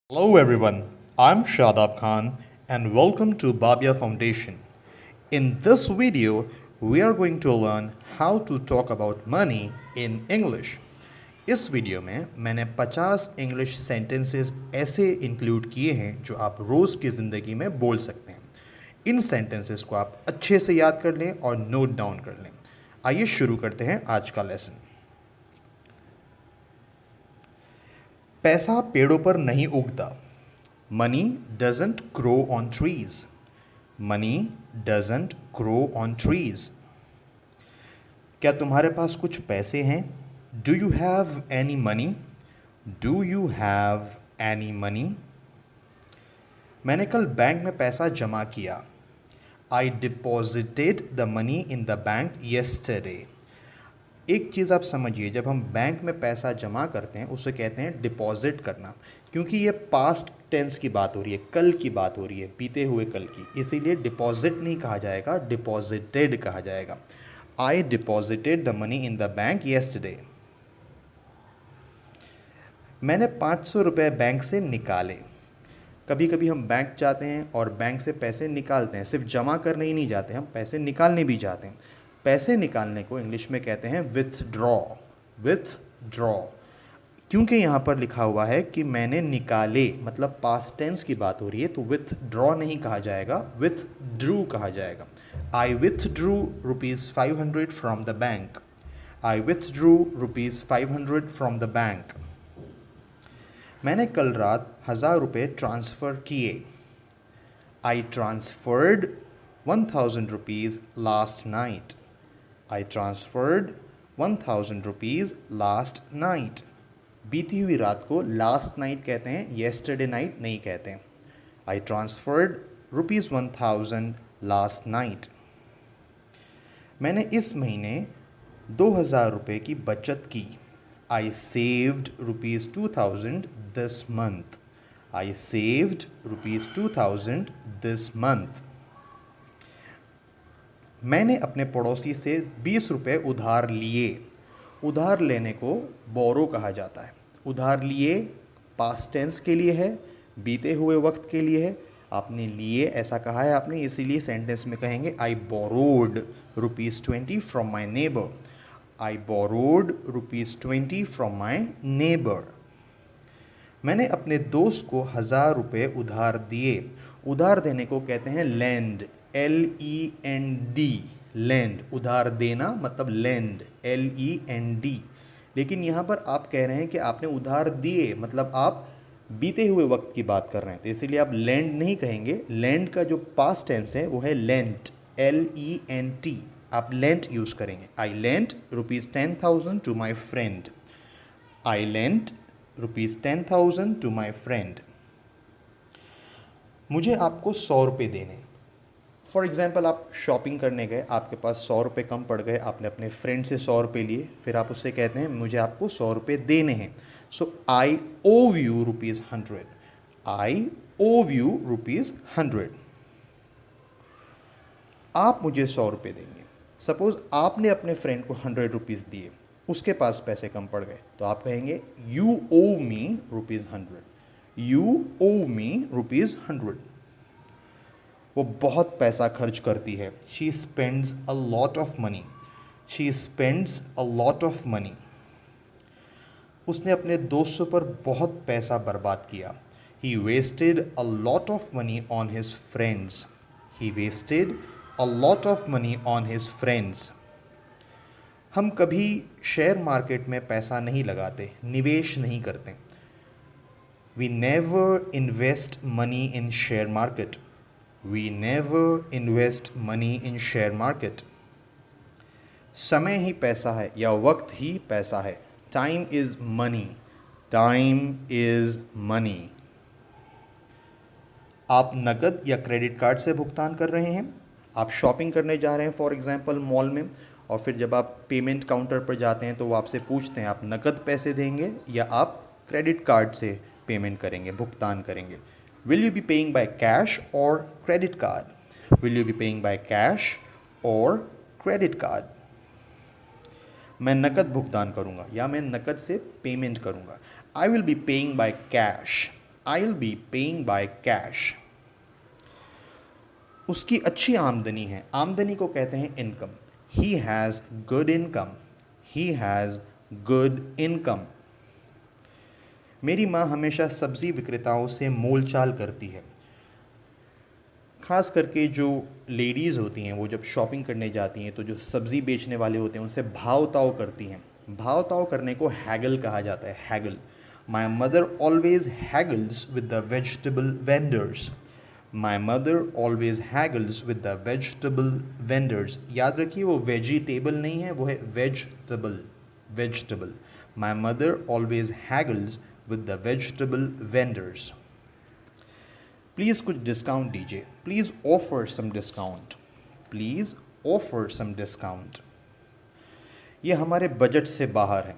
Hello everyone, I'm Shadab Khan and welcome to Babia Foundation. In this video, we are going to learn how to talk about money in English. इस video में मैंने 50 English sentences ऐसे include किए हैं जो आप रोज़ की ज़िंदगी में बोल सकते हैं। इन सेंटेंसेस को आप अच्छे से याद कर लें और नोट डाउन कर लें। आइए शुरू करते हैं आज का लेसन। पैसा पेड़ों पर नहीं उगता। Money doesn't grow on trees. Money doesn't grow on trees. क्या तुम्हारे पास कुछ पैसे हैं? Do you have any money? Do you have any money? मैंने कल बैंक में पैसा जमा किया। I deposited the money in the bank yesterday. एक चीज़ आप समझिए, जब हम बैंक में पैसा जमा करते हैं उसे कहते हैं डिपॉजिट करना, क्योंकि ये पास्ट टेंस की बात हो रही है, कल की बात हो रही है, बीते हुए कल की, इसीलिए डिपॉजिट नहीं कहा जाएगा, डिपॉजिटेड कहा जाएगा। I deposited the money in the bank yesterday. मैंने 500 रुपये बैंक से निकाले। कभी कभी हम बैंक जाते हैं और बैंक से पैसे निकालते हैं, सिर्फ जमा करने ही नहीं जाते, हम पैसे निकालने भी जाते हैं। पैसे निकालने को इंग्लिश में कहते हैं विथड्रॉ। विथड्रॉ, क्योंकि यहाँ पर लिखा हुआ है कि मैंने निकाले, मतलब पास्ट टेंस की बात हो रही है, तो विथड्रॉ नहीं कहा जाएगा, विथड्रू कहा जाएगा। I withdrew ₹500 from the bank. I withdrew ₹500 from the bank. मैंने कल रात 1000 रुपये ट्रांसफ़र किए। I transferred 1000 rupees last night. I transferred 1000 rupees last night. बीती हुई रात को लास्ट नाइट कहते हैं, येस्टरडे नाइट नहीं कहते हैं। आई ट्रांसफर्ड ₹1000 लास्ट नाइट। मैंने इस महीने 2000 रुपये की बचत की। I saved ₹2000 this month. I saved ₹2000 this month. मैंने अपने पड़ोसी से 20 रुपये उधार लिए। उधार लेने को बोरो कहा जाता है। उधार लिए पास्ट टेंस के लिए है, बीते हुए वक्त के लिए है। आपने लिए ऐसा कहा है आपने, इसीलिए सेंटेंस में कहेंगे I borrowed ₹20 from my neighbour. I borrowed ₹20 from my neighbour. मैंने अपने दोस्त को 1000 रुपये उधार दिए। उधार देने को कहते हैं लेंड, LEND, लेंड। उधार देना मतलब लेंड, LEND। लेकिन यहाँ पर आप कह रहे हैं कि आपने उधार दिए, मतलब आप बीते हुए वक्त की बात कर रहे हैं, तो इसीलिए आप लेंड नहीं कहेंगे। लेंड का जो पास्ट टेंस है वो है लेंट, LENT। आप लेंट यूज़ करेंगे। I lent ₹10,000 to my friend. I lent ₹10,000 to my friend. मुझे आपको 100 रुपये देने। फॉर एग्ज़ाम्पल, आप शॉपिंग करने गए, आपके पास 100 रुपये कम पड़ गए, आपने अपने फ्रेंड से 100 रुपये लिए, फिर आप उससे कहते हैं मुझे आपको 100 रुपये देने हैं। सो आई ओव यू ₹100। आई ओव यू ₹100। आप मुझे 100 रुपये देंगे। सपोज़ आपने अपने फ्रेंड को 100 रुपीज़ दिए, उसके पास पैसे कम पड़ गए, तो आप कहेंगे यू ओव मी ₹100। यू ओव मी ₹100। वो बहुत पैसा खर्च करती है। She spends a lot of money. She spends a lot of money. उसने अपने दोस्तों पर बहुत पैसा बर्बाद किया। He wasted a lot of money on his friends. He wasted a lot of money on his friends. हम कभी शेयर मार्केट में पैसा नहीं लगाते, निवेश नहीं करते। We never invest money in share market. We never invest money in share market. समय ही पैसा है या वक्त ही पैसा है। Time is money. Time is money. आप नकद या क्रेडिट कार्ड से भुगतान कर रहे हैं। आप शॉपिंग करने जा रहे हैं फॉर एग्जांपल मॉल में, और फिर जब आप पेमेंट काउंटर पर जाते हैं तो वो आपसे पूछते हैं आप नकद पैसे देंगे या आप क्रेडिट कार्ड से पेमेंट करेंगे, भुगतान करेंगे। Will you be paying by cash or credit card? Will you be paying by cash or credit card? मैं नकद भुगतान करूंगा या मैं नकद से पेमेंट करूंगा। I will be paying by cash. I will be paying by cash. उसकी अच्छी आमदनी है, आमदनी को कहते हैं income. He has good income, he has good income. मेरी माँ हमेशा सब्ज़ी विक्रेताओं से मोलचाल करती है। ख़ास करके जो लेडीज़ होती हैं वो जब शॉपिंग करने जाती हैं तो जो सब्ज़ी बेचने वाले होते हैं उनसे भाव ताव करती हैं। भाव ताव करने को हैगल कहा जाता है, haggle. My mother always haggles with the vegetable vendors. My mother always haggles with the vegetable vendors. याद रखिए वो वेजिटेबल नहीं है, वो है vegetable, vegetable. My mother always haggles with the vegetable vendors. Please कुछ डिस्काउंट दीजिए, please offer some discount, please offer some discount. ये हमारे बजट से बाहर है।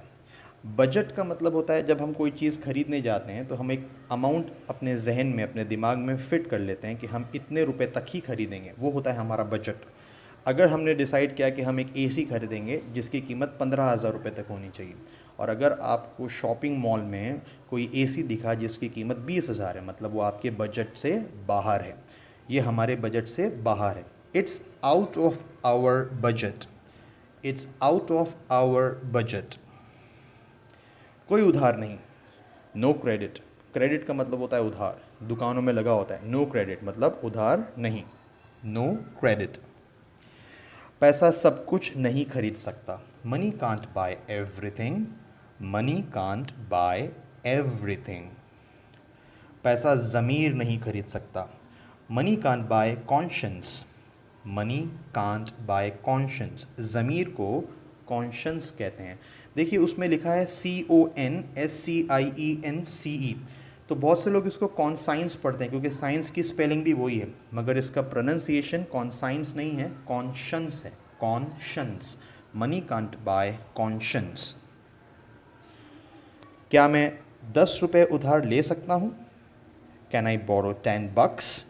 बजट का मतलब होता है जब हम कोई चीज़ खरीदने जाते हैं तो हम एक अमाउंट अपने जहन में, अपने दिमाग में फ़िट कर लेते हैं कि हम इतने रुपए तक ही खरीदेंगे, वो होता है हमारा बजट। अगर हमने डिसाइड किया कि हम एक एसी खरीदेंगे जिसकी कीमत 15,000 रुपये तक होनी चाहिए, और अगर आपको शॉपिंग मॉल में कोई एसी दिखा जिसकी कीमत 20,000 है, मतलब वो आपके बजट से बाहर है। ये हमारे बजट से बाहर है। It's out of our budget, it's out of our budget. कोई उधार नहीं, नो क्रेडिट। क्रेडिट का मतलब होता है उधार, दुकानों में लगा होता है। नो क्रेडिट मतलब उधार नहीं, नो क्रेडिट। पैसा सब कुछ नहीं खरीद सकता। Money can't buy everything, money can't buy everything. पैसा ज़मीर नहीं खरीद सकता। Money can't buy conscience, money can't buy conscience. ज़मीर को कॉन्शियंस कहते हैं। देखिए उसमें लिखा है CONSCIENCE, तो बहुत से लोग इसको कॉन्साइंस पढ़ते हैं क्योंकि साइंस की स्पेलिंग भी वही है, मगर इसका प्रोनाउंसिएशन कॉन्साइंस नहीं है, कॉन्शंस है, conscience. Money can't bye conscience. क्या मैं 10 रुपये उधार ले सकता हूँ? Can I borrow 10 bucks?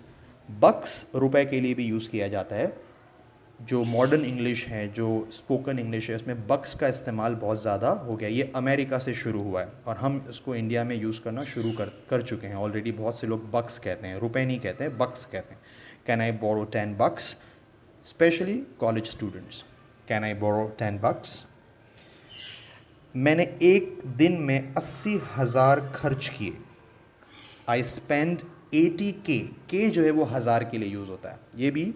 बक्स रुपए के लिए भी यूज़ किया जाता है। जो मॉडर्न इंग्लिश है, जो स्पोकन इंग्लिश है, उसमें बक्स का इस्तेमाल बहुत ज़्यादा हो गया। ये अमेरिका से शुरू हुआ है और हम इसको इंडिया में यूज़ करना शुरू कर चुके हैं ऑलरेडी। बहुत से लोग बक्स कहते हैं, रुपए नहीं कहते हैं, बक्स कहते हैं। Can I borrow 10 bucks? Specially college students, can I borrow 10 bucks? मैंने एक दिन में 80,000 खर्च किए। I spend 80K। के जो है वो हज़ार के लिए यूज़ होता है। ये भी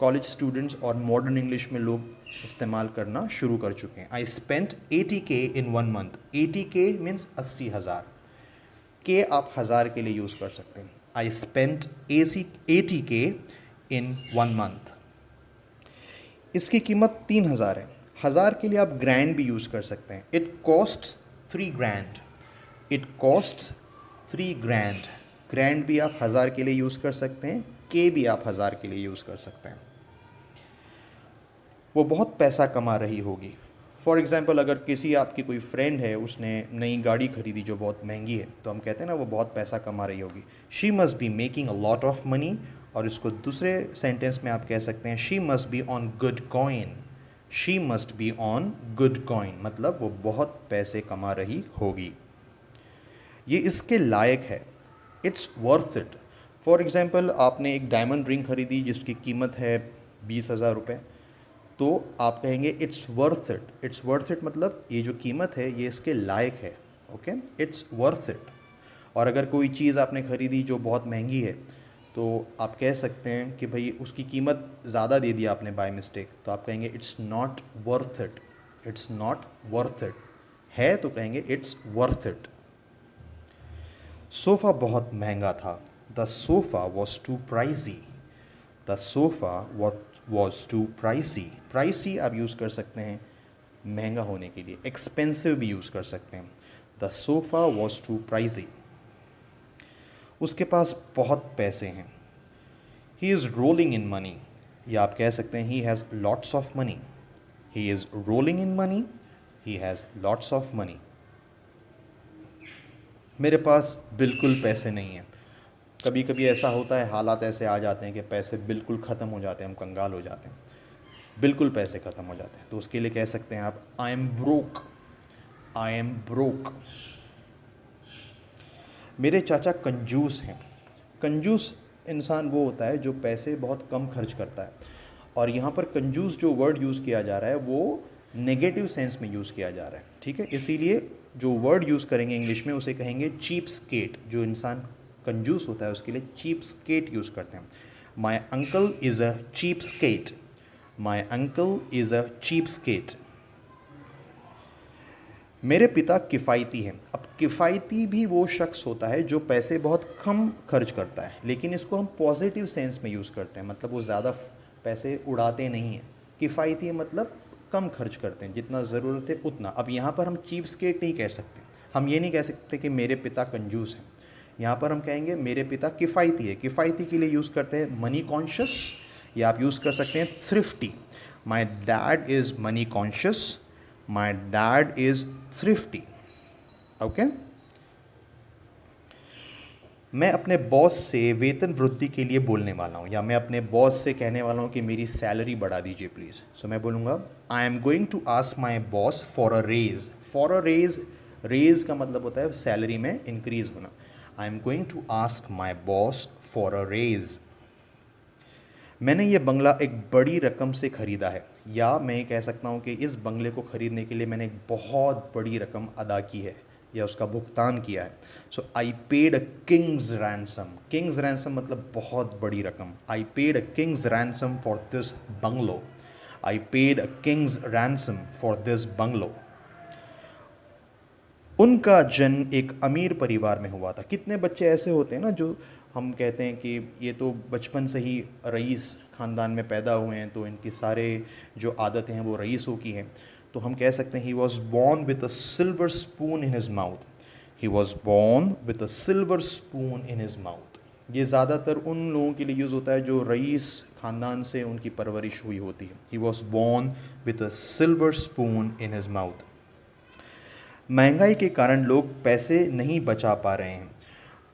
कॉलेज स्टूडेंट्स और मॉडर्न इंग्लिश में लोग इस्तेमाल करना शुरू कर चुके हैं। आई स्पेंड 80K इन 1 month। 80K means 80,000। के आप हज़ार के लिए यूज़ कर सकते हैं। आई स्पेंड 80K इन 1 month। इसकी कीमत 3,000 है। हज़ार के लिए आप ग्रैंड भी यूज़ कर सकते हैं। It costs 3 grand। It costs 3 grand। Grand भी आप हज़ार के लिए यूज़ कर सकते हैं, के भी आप हज़ार के लिए यूज़ कर सकते हैं। वो बहुत पैसा कमा रही होगी। फॉर एग्ज़ाम्पल अगर किसी आपकी कोई फ्रेंड है, उसने नई गाड़ी खरीदी जो बहुत महंगी है, तो हम कहते हैं ना वो बहुत पैसा कमा रही होगी। She must be making a lot of money. और इसको दूसरे सेंटेंस में आप कह सकते हैं she must be on good coin. She must be on good coin मतलब वो बहुत पैसे कमा रही होगी। ये इसके लायक है, it's worth it. For example आपने एक डायमंड रिंग खरीदी जिसकी कीमत है 20,000 रुपये, तो आप कहेंगे it's worth it. It's worth it मतलब ये जो कीमत है ये इसके लायक है। Okay, it's worth it. और अगर कोई चीज़ आपने ख़रीदी जो बहुत महंगी है, तो आप कह सकते हैं कि भाई उसकी कीमत ज़्यादा दे दी आपने बाय मिस्टेक, तो आप कहेंगे it's not worth it. It's not worth it है तो कहेंगे इट्स वर्थ इट। सोफ़ा बहुत महंगा था। The sofa was too pricey. The sofa was too pricey. Pricey आप यूज़ कर सकते हैं महंगा होने के लिए, एक्सपेंसिव भी यूज़ कर सकते हैं। The sofa was too pricey. उसके पास बहुत पैसे हैं। He is rolling in money. या आप कह सकते हैं he has lots of money. He is rolling in money, he has lots of money. मेरे पास बिल्कुल पैसे नहीं हैं। कभी कभी ऐसा होता है, हालात ऐसे आ जाते हैं कि पैसे बिल्कुल ख़त्म हो जाते हैं, हम कंगाल हो जाते हैं, बिल्कुल पैसे ख़त्म हो जाते हैं, तो उसके लिए कह सकते हैं आप I am broke. I am broke. मेरे चाचा कंजूस हैं। कंजूस इंसान वो होता है जो पैसे बहुत कम खर्च करता है, और यहाँ पर कंजूस जो वर्ड यूज़ किया जा रहा है वो नेगेटिव सेंस में यूज़ किया जा रहा है, ठीक है। इसीलिए जो वर्ड यूज़ करेंगे इंग्लिश में उसे कहेंगे चीप स्केट। जो इंसान कंजूस होता है उसके लिए चीप स्केट यूज़ करते हैं। My uncle is a cheapskate, my uncle is a cheapskate. मेरे पिता किफ़ायती हैं। अब किफ़ायती भी वो शख्स होता है जो पैसे बहुत कम खर्च करता है, लेकिन इसको हम पॉजिटिव सेंस में यूज़ करते हैं, मतलब वो ज़्यादा पैसे उड़ाते नहीं हैं। किफ़ायती मतलब कम खर्च करते हैं, जितना ज़रूरत है उतना। अब यहाँ पर हम चीप स्केट नहीं कह सकते, हम ये नहीं कह सकते कि मेरे पिता कंजूस हैं। यहाँ पर हम कहेंगे मेरे पिता किफ़ायती है। किफ़ायती के लिए यूज़ करते हैं मनी कॉन्शियस, या आप यूज़ कर सकते हैं thrifty. My dad is money conscious, my dad is thrifty. Okay. मैं अपने बॉस से वेतन वृद्धि के लिए बोलने वाला हूँ, या मैं अपने बॉस से कहने वाला हूँ कि मेरी सैलरी बढ़ा दीजिए प्लीज़। सो मैं बोलूँगा I am going to ask my boss for a raise. For a raise, raise का मतलब होता है सैलरी में इंक्रीज होना। आई am going to ask my boss for a रेज। मैंने ये बंगला एक बड़ी रकम से ख़रीदा है, या मैं ये कह सकता हूँ कि इस बंगले को ख़रीदने के लिए मैंने एक बहुत बड़ी रकम अदा की है या उसका भुगतान किया है। So I paid a king's ransom. King's ransom मतलब बहुत बड़ी रकम। I paid a king's ransom for this bungalow. I paid a king's ransom for this bungalow. उनका जन्म एक अमीर परिवार में हुआ था। कितने बच्चे ऐसे होते हैं ना जो हम कहते हैं कि ये तो बचपन से ही रईस ख़ानदान में पैदा हुए हैं, तो इनकी सारे जो आदतें हैं वो रईसों की हैं। तो हम कह सकते हैं he was born with a silver spoon in his mouth. He was born with a silver spoon in his mouth. ये ज़्यादातर उन लोगों के लिए यूज़ होता है जो रईस ख़ानदान से उनकी परवरिश हुई होती है। He was born with a silver spoon in his mouth. महंगाई के कारण लोग पैसे नहीं बचा पा रहे हैं।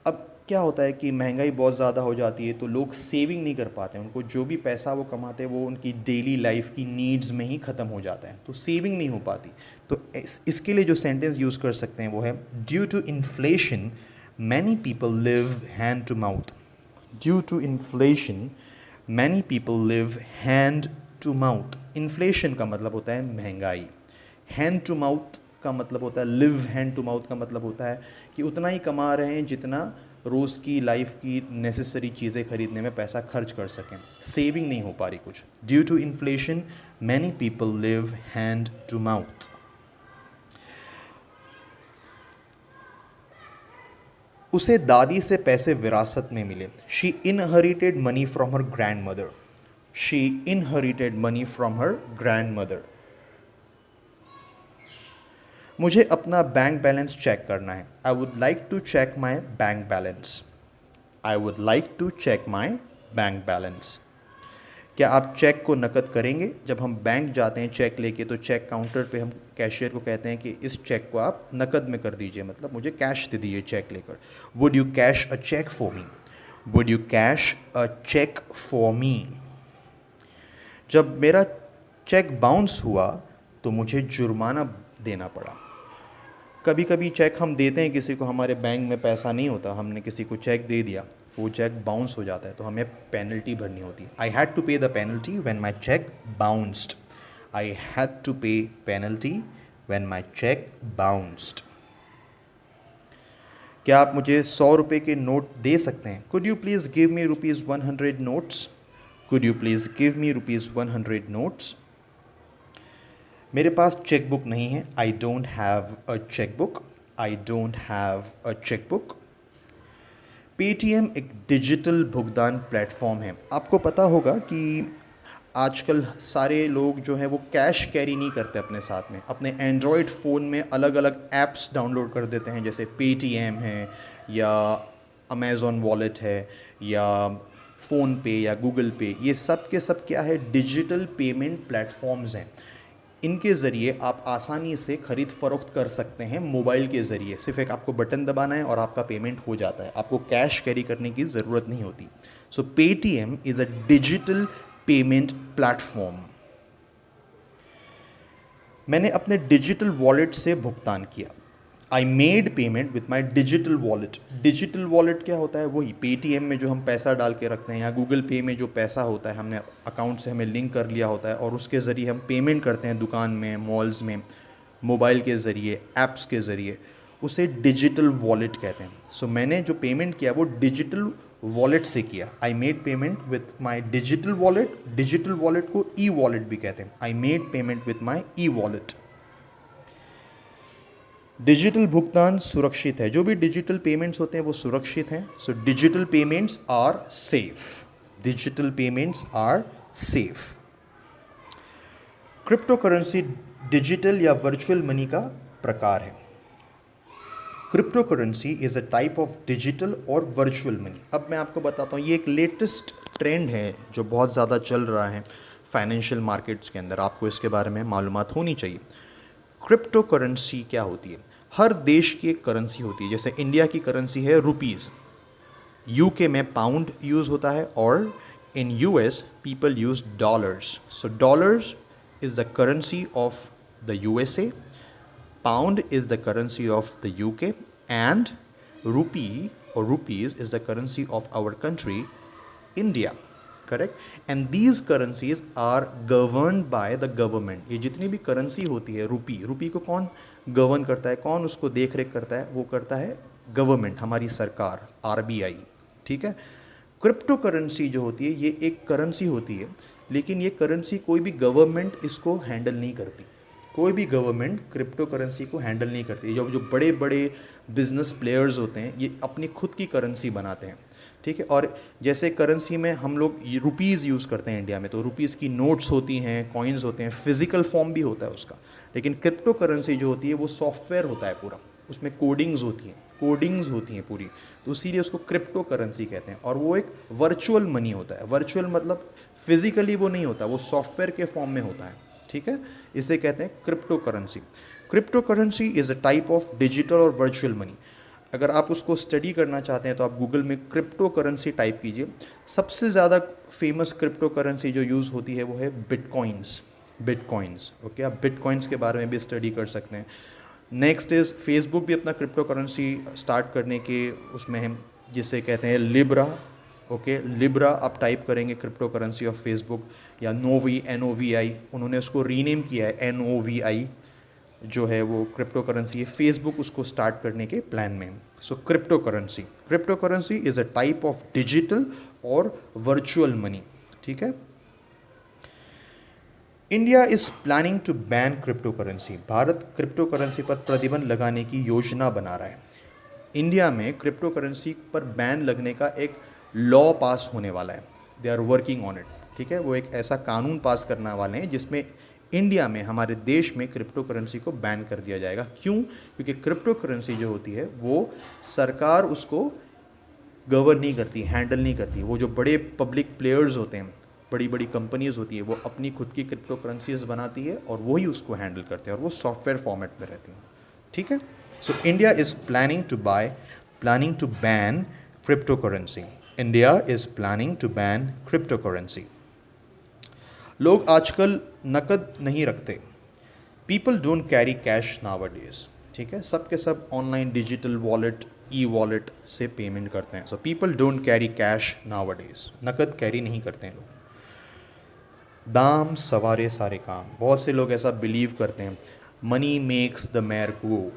अब क्या होता है कि महंगाई बहुत ज़्यादा हो जाती है तो लोग सेविंग नहीं कर पाते हैं। उनको जो भी पैसा वो कमाते हैं वो उनकी डेली लाइफ की नीड्स में ही ख़त्म हो जाता है, तो सेविंग नहीं हो पाती। तो इसके लिए जो सेंटेंस यूज़ कर सकते हैं वो है due to inflation many people live hand to mouth. Due to inflation many people live hand to mouth. Inflation का मतलब होता है महंगाई। हैंड टू माउथ का मतलब होता है, लिव हैंड टू माउथ का मतलब होता है कि उतना ही कमा रहे हैं जितना रोज़ की लाइफ की नेसेसरी चीज़ें खरीदने में पैसा खर्च कर सकें। सेविंग नहीं हो पा रही कुछ। Due to inflation many people live hand to mouth. उसे दादी से पैसे विरासत में मिले। She inherited money from her grandmother. She inherited money from her grandmother. मुझे अपना बैंक बैलेंस चेक करना है। I would like to check my bank balance. I would like to check my bank balance. क्या आप check को नकद करेंगे? जब हम बैंक जाते हैं चेक लेके तो चेक काउंटर पे हम कैशियर को कहते हैं कि इस चेक को आप नकद में कर दीजिए, मतलब मुझे कैश दे दीजिए चेक लेकर। Would you cash a cheque for me? Would you cash a cheque for me? जब मेरा चेक बाउंस हुआ तो मुझे जुर्माना देना पड़ा। कभी कभी चेक हम देते हैं किसी को, हमारे बैंक में पैसा नहीं होता, हमने किसी को चेक दे दिया, वो चेक बाउंस हो जाता है तो हमें पेनल्टी भरनी होती है। I had to pay the penalty when my cheque bounced. I had to pay penalty when my cheque bounced. क्या आप मुझे 100 रुपये के नोट दे सकते हैं? Could you please give me ₹100 notes? Could you please give me ₹100 notes? मेरे पास chequebook नहीं है। I don't have a chequebook. I don't have a chequebook. Paytm एक डिजिटल भुगतान प्लेटफॉर्म है। आपको पता होगा कि आजकल सारे लोग जो हैं वो कैश कैरी नहीं करते अपने साथ में। अपने एंड्रॉयड फ़ोन में अलग अलग ऐप्स डाउनलोड कर देते हैं, जैसे पेटीएम है या अमेज़ॉन वॉलेट है या फ़ोन पे या गूगल पे। ये सब के सब क्या है, डिजिटल पेमेंट प्लेटफॉर्म्स हैं। इनके ज़रिए आप आसानी से ख़रीद फ़रोख्त कर सकते हैं मोबाइल के ज़रिए। सिर्फ एक आपको बटन दबाना है और आपका पेमेंट हो जाता है, आपको कैश कैरी करने की ज़रूरत नहीं होती। So Paytm is a digital payment platform. मैंने अपने डिजिटल वॉलेट से भुगतान किया। I made payment with my digital wallet. Digital wallet क्या होता है? वही पेटीएम में जो हम पैसा डाल के रखते हैं, या गूगल पे में जो पैसा होता है हमने अकाउंट से हमें लिंक कर लिया होता है और उसके ज़रिए हम पेमेंट करते हैं दुकान में, मॉल्स में, मोबाइल के ज़रिए, ऐप्स के ज़रिए, उसे डिजिटल वॉलेट कहते हैं। सो मैंने जो पेमेंट किया वो डिजिटल वॉलेट से किया। I made payment with my digital wallet. Digital wallet को ई वॉलेट भी कहते हैं। आई made payment with my e wallet. Digital भुगतान सुरक्षित है। जो भी डिजिटल पेमेंट्स होते हैं वो सुरक्षित हैं। So digital payments are safe. Digital payments are safe. Cryptocurrency digital या वर्चुअल मनी का प्रकार है। Cryptocurrency is a type of digital और वर्चुअल मनी। अब मैं आपको बताता हूँ, ये एक लेटेस्ट ट्रेंड है जो बहुत ज़्यादा चल रहा है फाइनेंशियल मार्केट्स के अंदर। आपको इसके बारे में मालूमात होनी चाहिए। क्रिप्टो करेंसी क्या होती है? हर देश की एक करेंसी होती है। जैसे इंडिया की करेंसी है रुपीज़, यूके में पाउंड यूज़ होता है, और in US people use dollars. So dollars is the currency of the USA, pound is the currency of the UK, and rupee or rupees is the currency of our country India, correct? And these currencies are governed by the government. ये जितनी भी currency होती है, रूपी को कौन govern करता है, कौन उसको देख रेख करता है? वो करता है गवर्नमेंट, हमारी सरकार, RBI, ठीक है। क्रिप्टो करेंसी जो होती है ये एक करेंसी होती है, लेकिन ये करेंसी कोई भी गवर्नमेंट इसको हैंडल नहीं करती। कोई भी गवर्नमेंट क्रिप्टो करेंसी को हैंडल नहीं करती। जो बड़े बड़े बिजनेस प्लेयर्स होते हैं ये अपनी खुद की करेंसी बनाते हैं, ठीक है। और जैसे करेंसी में हम लोग रुपीज़ यूज़ करते हैं इंडिया में, तो रुपीज़ की नोट्स होती हैं, कॉइन्स होते हैं, फिजिकल फॉर्म भी होता है उसका। लेकिन क्रिप्टो करेंसी जो होती है वो सॉफ्टवेयर होता है पूरा, उसमें कोडिंग्स होती हैं पूरी, तो इसीलिए उसको क्रिप्टो करेंसी कहते हैं। और वो एक वर्चुअल मनी होता है। वर्चुअल मतलब फिजिकली वो नहीं होता, वो सॉफ्टवेयर के फॉर्म में होता है, ठीक है। इसे कहते हैं crypto currency. Crypto currency is a type of digital और वर्चुअल मनी। अगर आप उसको स्टडी करना चाहते हैं तो आप गूगल में क्रिप्टो करेंसी टाइप कीजिए। सबसे ज़्यादा फेमस क्रिप्टो करेंसी जो यूज़ होती है वो है बिटकॉइंस। ओके, आप बिटकॉइंस के बारे में भी स्टडी कर सकते हैं। नेक्स्ट इज़ फेसबुक भी अपना क्रिप्टो करेंसी स्टार्ट करने के उसमें है, जिसे कहते हैं लिब्रा। ओके, लिब्रा आप टाइप करेंगे क्रिप्टो करेंसी ऑफ फेसबुक, या NOVI, उन्होंने उसको रीनेम किया है NOVI, जो है वो क्रिप्टो करेंसी है। फेसबुक उसको स्टार्ट करने के प्लान में। So cryptocurrency is a type of digital और वर्चुअल मनी, ठीक है। India is planning to ban cryptocurrency. भारत क्रिप्टो करेंसी पर प्रतिबंध लगाने की योजना बना रहा है। इंडिया में क्रिप्टो करेंसी पर बैन लगने का एक लॉ पास होने वाला है। They are working on it, ठीक है। वो एक ऐसा कानून पास करने वाले हैं जिसमें इंडिया में, हमारे देश में क्रिप्टो करेंसी को बैन कर दिया जाएगा। क्यों? क्योंकि क्रिप्टो करेंसी जो होती है वो सरकार उसको गवर्न नहीं करती, हैंडल नहीं करती। वो जो बड़े पब्लिक प्लेयर्स होते हैं, बड़ी बड़ी कंपनीज होती है, वो अपनी खुद की क्रिप्टो करेंसीज बनाती है और वही उसको हैंडल करते हैं, और वो सॉफ्टवेयर फॉर्मेट में रहती हैं, ठीक है। So India is planning to ban cryptocurrency. India is planning to ban cryptocurrency. लोग आजकल नकद नहीं रखते। People don't carry cash nowadays, ठीक है। सब के सब online digital wallet, e wallet से पेमेंट करते हैं। So people don't carry cash nowadays, नकद कैरी नहीं करते हैं लोग। दाम सवारे सारे काम। बहुत से लोग ऐसा बिलीव करते हैं, money makes the mare go.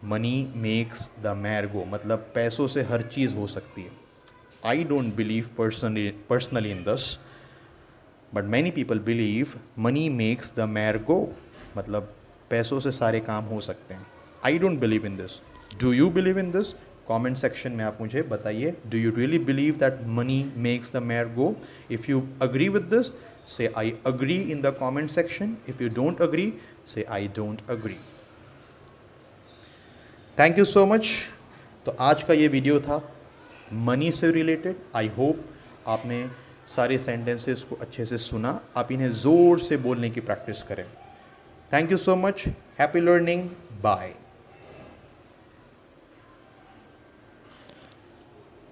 Money makes the mare go मतलब पैसों से हर चीज़ हो सकती है। I don't believe personally in this, but many people believe money makes the mare go, मतलब पैसों से सारे काम हो सकते हैं। I don't believe in this. Do you believe in this? Comment section में आप मुझे बताइए, do you really believe that money makes the mare go? If you agree with this, say I agree in the comment section. If you don't agree, say I don't agree. Thank you so much. तो आज का ये video था money से related. I hope आपने सारे sentences को अच्छे से सुना, आप इन्हें ज़ोर से बोलने की प्रैक्टिस करें। Thank you so much, happy learning, bye.